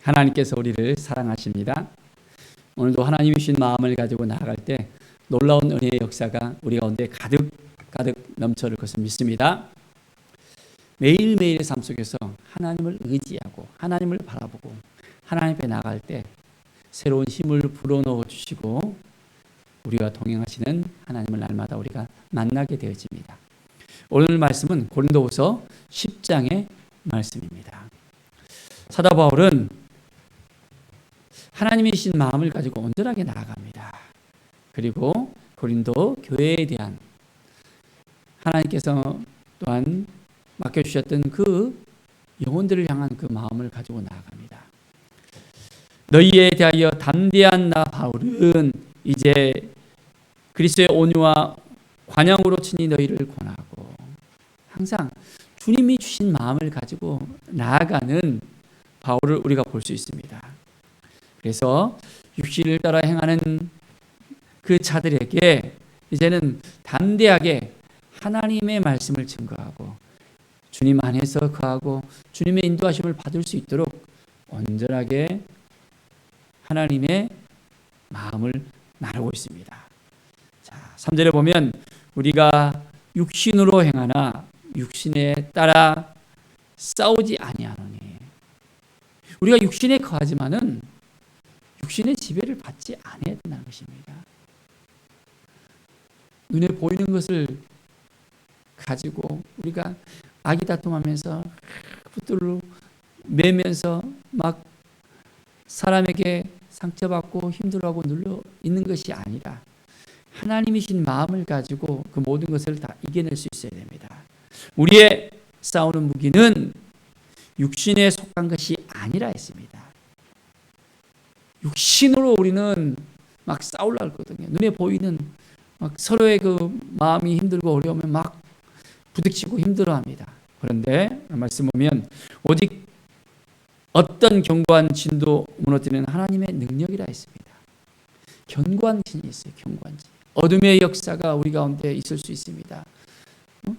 하나님께서 우리를 사랑하십니다. 오늘도 하나님이 주신 마음을 가지고 나아갈 때 놀라운 은혜의 역사가 우리 가운데 가득 넘쳐를 것을 믿습니다. 매일매일의 삶 속에서 하나님을 의지하고 하나님을 바라보고 하나님 앞에 나갈 때 새로운 힘을 불어넣어 주시고 우리와 동행하시는 하나님을 날마다 우리가 만나게 되어집니다. 오늘 말씀은 고린도후서 10장의 말씀입니다. 사도 바울은 하나님이 주신 마음을 가지고 온전하게 나아갑니다. 그리고 고린도 교회에 대한 하나님께서 또한 맡겨주셨던 그 영혼들을 향한 그 마음을 가지고 나아갑니다. 너희에 대하여 담대한 나 바울은 이제 그리스도의 온유와 관용으로 친히 너희를 권하고, 항상 주님이 주신 마음을 가지고 나아가는 바울을 우리가 볼 수 있습니다. 그래서 육신을 따라 행하는 그 자들에게 이제는 담대하게 하나님의 말씀을 증거하고 주님 안에서 거하고 주님의 인도하심을 받을 수 있도록 온전하게 하나님의 마음을 나누고 있습니다. 자, 3절에 보면 우리가 육신으로 행하나 육신에 따라 싸우지 아니하노니, 우리가 육신에 거하지만은 육신의 지배를 받지 않아야 된다는 것입니다. 눈에 보이는 것을 가지고 우리가 아기다툼하면서 붙들로 매면서 막 사람에게 상처받고 힘들어하고 눌려 있는 것이 아니라 하나님이 주신 마음을 가지고 그 모든 것을 다 이겨낼 수 있어야 됩니다. 우리의 싸우는 무기는 육신에 속한 것이 아니라 했습니다. 육신으로 우리는 막 싸우려고 하거든요. 눈에 보이는 막 서로의 그 마음이 힘들고 어려우면 막 부딪히고 힘들어합니다. 그런데 말씀 보면 오직 어떤 견고한 진도 무너뜨리는 하나님의 능력이라 했습니다. 견고한 진이 있어요. 견고한 진. 어둠의 역사가 우리 가운데 있을 수 있습니다.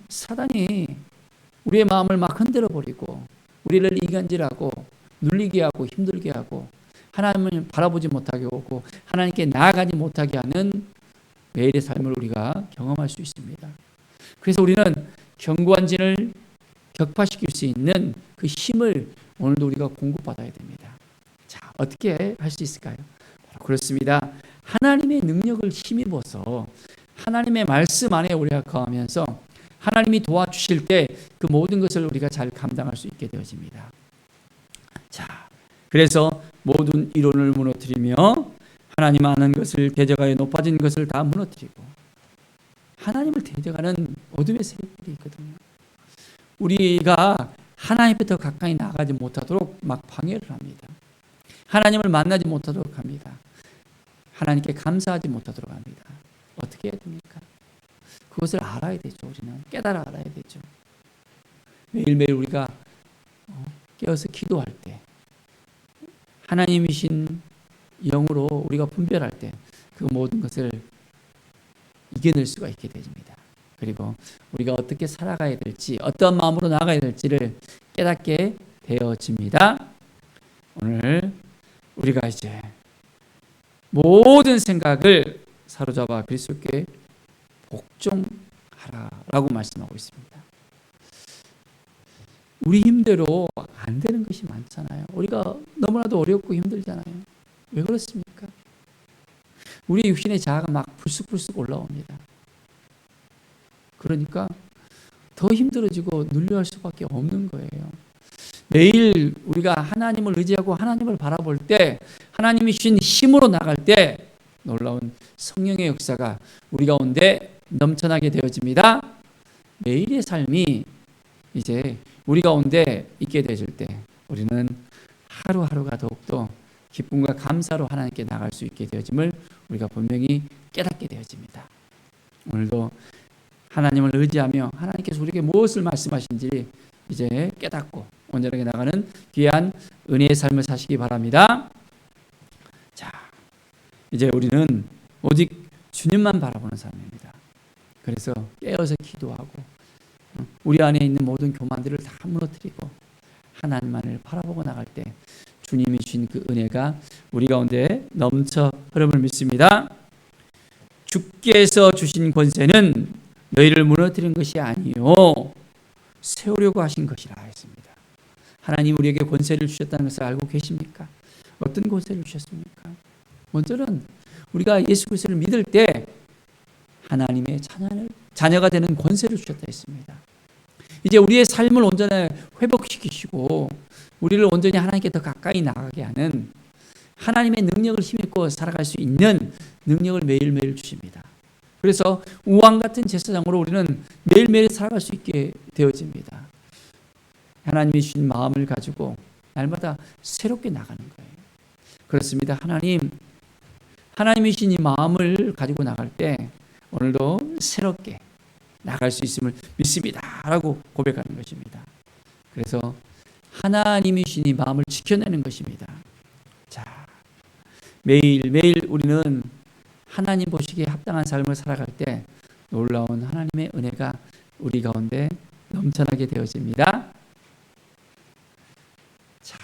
사단이 우리의 마음을 막 흔들어 버리고 우리를 이간질하고 눌리게 하고 힘들게 하고 하나님을 바라보지 못하게 하고 하나님께 나아가지 못하게 하는 매일의 삶을 우리가 경험할 수 있습니다. 그래서 우리는 견고한 진을 격파시킬 수 있는 그 힘을 오늘도 우리가 공급받아야 됩니다. 자, 어떻게 할 수 있을까요? 그렇습니다. 하나님의 능력을 힘입어서 하나님의 말씀 안에 우리가 거하면서 하나님이 도와주실 때 그 모든 것을 우리가 잘 감당할 수 있게 되어집니다. 자, 그래서 모든 이론을 무너뜨리며 하나님 아는 것을 대적하여 높아진 것을 다 무너뜨리고, 하나님을 대적하는 어둠의 세력들이 있거든요. 우리가 하나님부터 가까이 나가지 못하도록 막 방해를 합니다. 하나님을 만나지 못하도록 합니다. 하나님께 감사하지 못하도록 합니다. 어떻게 해야 됩니까? 그것을 알아야 되죠. 우리는 깨달아 알아야 되죠. 매일매일 우리가 깨어서 기도할 때 하나님이신 영으로 우리가 분별할 때 그 모든 것을 이겨낼 수가 있게 됩니다. 그리고 우리가 어떻게 살아가야 될지, 어떤 마음으로 나아가야 될지를 깨닫게 되어집니다. 오늘 우리가 이제 모든 생각을 사로잡아 그리스도께 복종하라라고 말씀하고 있습니다. 우리 힘대로 안 되는 것이 많잖아요. 우리가 너무나도 어렵고 힘들잖아요. 왜 그렇습니까? 우리 육신의 자아가 막 불쑥불쑥 올라옵니다. 그러니까 더 힘들어지고 눌려할 수밖에 없는 거예요. 매일 우리가 하나님을 의지하고 하나님을 바라볼 때, 하나님이 주신 힘으로 나갈 때 놀라운 성령의 역사가 우리 가운데 넘쳐나게 되어집니다. 매일의 삶이 이제 우리 가운데 있게 되어질 때 우리는 하루하루가 더욱더 기쁨과 감사로 하나님께 나갈 수 있게 되어짐을 우리가 분명히 깨닫게 되어집니다. 오늘도 하나님을 의지하며 하나님께서 우리에게 무엇을 말씀하신지 이제 깨닫고 온전하게 나가는 귀한 은혜의 삶을 사시기 바랍니다. 자, 이제 우리는 오직 주님만 바라보는 삶입니다. 그래서 깨어서 기도하고 우리 안에 있는 모든 교만들을 다 무너뜨리고 하나님만을 바라보고 나갈 때 주님이 주신 그 은혜가 우리 가운데 넘쳐 흐름을 믿습니다. 주께서 주신 권세는 너희를 무너뜨리는 것이 아니요 세우려고 하신 것이라 했습니다. 하나님 우리에게 권세를 주셨다는 것을 알고 계십니까? 어떤 권세를 주셨습니까? 먼저는 우리가 예수 그리스도를 믿을 때 하나님의 자녀가 되는 권세를 주셨다 했습니다. 이제 우리의 삶을 온전히 회복시키시고 우리를 온전히 하나님께 더 가까이 나가게 하는 하나님의 능력을 힘입고 살아갈 수 있는 능력을 매일매일 주십니다. 그래서 우왕 같은 제사장으로 우리는 매일매일 살아갈 수 있게 되어집니다. 하나님이 주신 마음을 가지고 날마다 새롭게 나가는 거예요. 그렇습니다. 하나님이 주신 이 마음을 가지고 나갈 때 오늘도 새롭게 나갈 수 있음을 믿습니다 라고 고백하는 것입니다. 그래서 하나님이 주신 이 마음을 지켜내는 것입니다. 자, 매일매일 우리는 하나님 보시기에 합당한 삶을 살아갈 때 놀라운 하나님의 은혜가 우리 가운데 넘쳐나게 되어집니다. 자,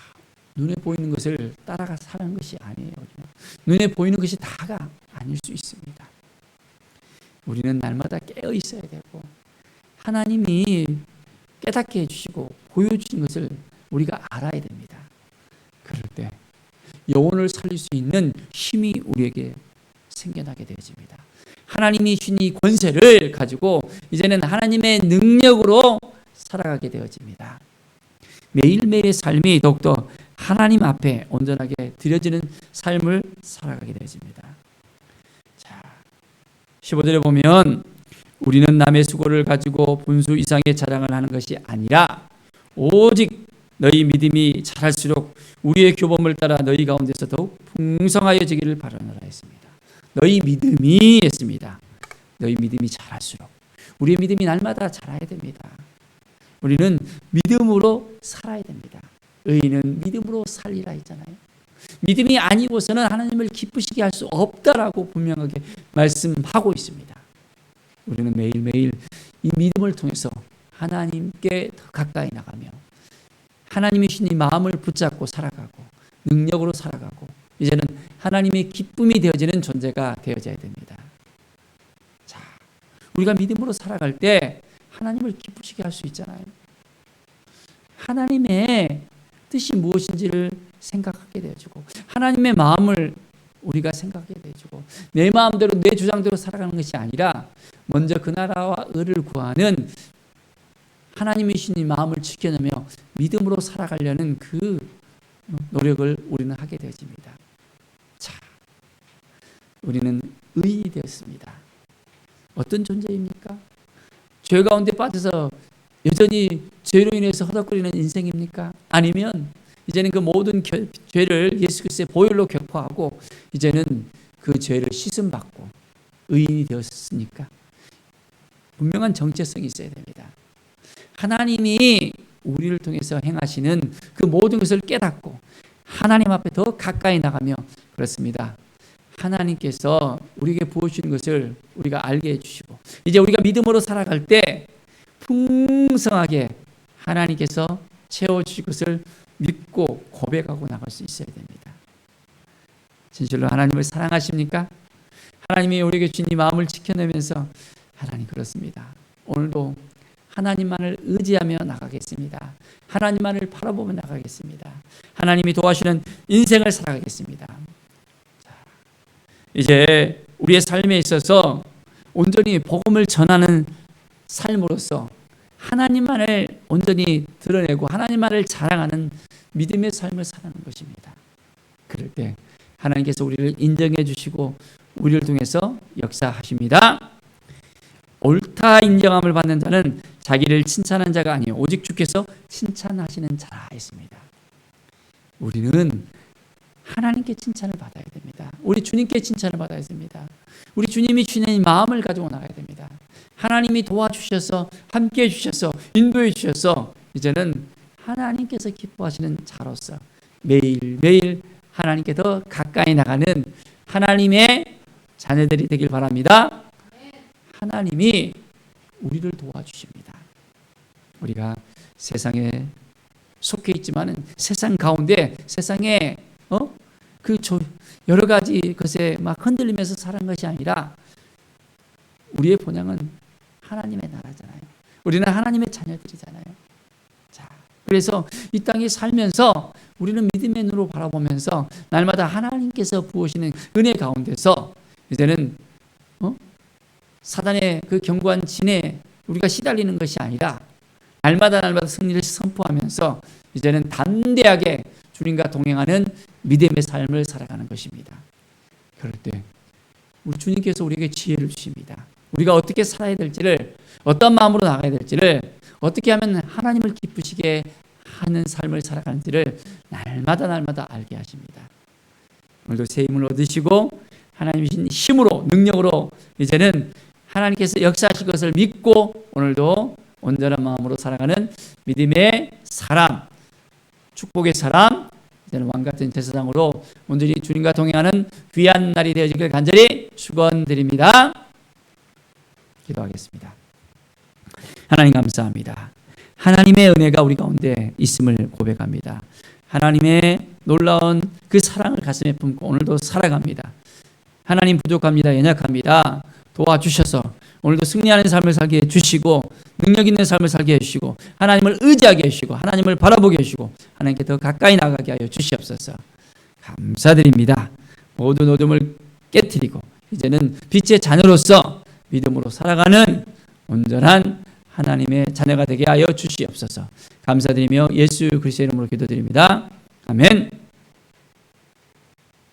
눈에 보이는 것을 따라가 사는 것이 아니에요. 눈에 보이는 것이 다가 아닐 수 있습니다. 우리는 날마다 깨어 있어야 되고 하나님이 깨닫게 해주시고 보여주신 것을 우리가 알아야 됩니다. 그럴 때 영혼을 살릴 수 있는 힘이 우리에게 생겨나게 되어집니다. 하나님이 주신 이 권세를 가지고 이제는 하나님의 능력으로 살아가게 되어집니다. 매일매일의 삶이 더욱더 하나님 앞에 온전하게 드려지는 삶을 살아가게 되어집니다. 자, 15절에 보면 우리는 남의 수고를 가지고 분수 이상의 자랑을 하는 것이 아니라 오직 너희 믿음이 자랄수록 우리의 교범을 따라 너희 가운데서 더욱 풍성하여지기를 바라노라 했습니다. 너희 믿음이 했습니다. 너희 믿음이 자랄수록 우리의 믿음이 날마다 자라야 됩니다. 우리는 믿음으로 살아야 됩니다. 의인은 믿음으로 살리라 했잖아요. 믿음이 아니고서는 하나님을 기쁘시게 할 수 없다라고 분명하게 말씀하고 있습니다. 우리는 매일매일 이 믿음을 통해서 하나님께 더 가까이 나가며 하나님이 주신 이 마음을 붙잡고 살아가고 능력으로 살아가고 이제는 하나님의 기쁨이 되어지는 존재가 되어져야 됩니다. 자, 우리가 믿음으로 살아갈 때 하나님을 기쁘시게 할 수 있잖아요. 하나님의 뜻이 무엇인지를 생각하게 되어지고 하나님의 마음을 우리가 생각하게 되어지고 내 마음대로 내 주장대로 살아가는 것이 아니라 먼저 그 나라와 의를 구하는 하나님이 주신 이 마음을 지켜내며 믿음으로 살아가려는 그 노력을 우리는 하게 되어집니다. 자, 우리는 의인이 되었습니다. 어떤 존재입니까? 죄 가운데 빠져서 여전히 죄로 인해서 허덕거리는 인생입니까? 아니면 이제는 그 모든 죄를 예수 그리스도의 보혈로 격파하고 이제는 그 죄를 씻음받고 의인이 되었습니까? 분명한 정체성이 있어야 됩니다. 하나님이 우리를 통해서 행하시는 그 모든 것을 깨닫고 하나님 앞에 더 가까이 나가며 그렇습니다. 하나님께서 우리에게 부어주시는 것을 우리가 알게 해주시고 이제 우리가 믿음으로 살아갈 때 풍성하게 하나님께서 채워주실 것을 믿고 고백하고 나갈 수 있어야 됩니다. 진실로 하나님을 사랑하십니까? 하나님이 우리에게 주신 이 마음을 지켜내면서 하나님 그렇습니다. 오늘도 하나님만을 의지하며 나가겠습니다. 하나님만을 바라보며 나가겠습니다. 하나님이 도와주시는 인생을 살아가겠습니다. 자, 이제 우리의 삶에 있어서 온전히 복음을 전하는 삶으로서 하나님만을 온전히 드러내고 하나님만을 자랑하는 믿음의 삶을 살아가는 것입니다. 그럴 때 하나님께서 우리를 인정해 주시고 우리를 통해서 역사하십니다. 옳다 인정함을 받는 자는 자기를 칭찬한 자가 아니요 오직 주께서 칭찬하시는 자라 했습니다. 우리는 하나님께 칭찬을 받아야 됩니다. 우리 주님께 칭찬을 받아야 됩니다. 우리 주님이 주시는 마음을 가지고 나가야 됩니다. 하나님이 도와주셔서 함께해 주셔서 인도해 주셔서 이제는 하나님께서 기뻐하시는 자로서 매일매일 하나님께 더 가까이 나가는 하나님의 자녀들이 되길 바랍니다. 하나님이 우리를 도와주십니다. 우리가 세상에 속해 있지만은 세상 가운데 세상에 여러 가지 것에 막 흔들리면서 살아간 것이 아니라 우리의 본향은 하나님의 나라잖아요. 우리는 하나님의 자녀들이잖아요. 자, 그래서 이 땅에 살면서 우리는 믿음의 눈으로 바라보면서 날마다 하나님께서 부으시는 은혜 가운데서 이제는 사단의 그 견고한 진에 우리가 시달리는 것이 아니라 날마다 승리를 선포하면서 이제는 담대하게 주님과 동행하는 믿음의 삶을 살아가는 것입니다. 그럴 때 우리 주님께서 우리에게 지혜를 주십니다. 우리가 어떻게 살아야 될지를, 어떤 마음으로 나가야 될지를, 어떻게 하면 하나님을 기쁘시게 하는 삶을 살아가는지를 날마다 알게 하십니다. 오늘도 새 힘을 얻으시고 하나님이신 힘으로, 능력으로 이제는 하나님께서 역사하실 것을 믿고 오늘도 온전한 마음으로 살아가는 믿음의 사람, 축복의 사람, 이제는 왕같은 제사장으로 온전히 주님과 동행하는 귀한 날이 되어지길 간절히 축원드립니다. 기도하겠습니다. 하나님 감사합니다. 하나님의 은혜가 우리 가운데 있음을 고백합니다. 하나님의 놀라운 그 사랑을 가슴에 품고 오늘도 살아갑니다. 하나님 부족합니다. 연약합니다. 도와주셔서 오늘도 승리하는 삶을 살게 해주시고 능력 있는 삶을 살게 해주시고 하나님을 의지하게 해주시고 하나님을 바라보게 해주시고 하나님께 더 가까이 나가게 하여 주시옵소서. 감사드립니다. 모든 어둠을 깨트리고 이제는 빛의 자녀로서 믿음으로 살아가는 온전한 하나님의 자녀가 되게 하여 주시옵소서. 감사드리며 예수 그리스도의 이름으로 기도드립니다. 아멘.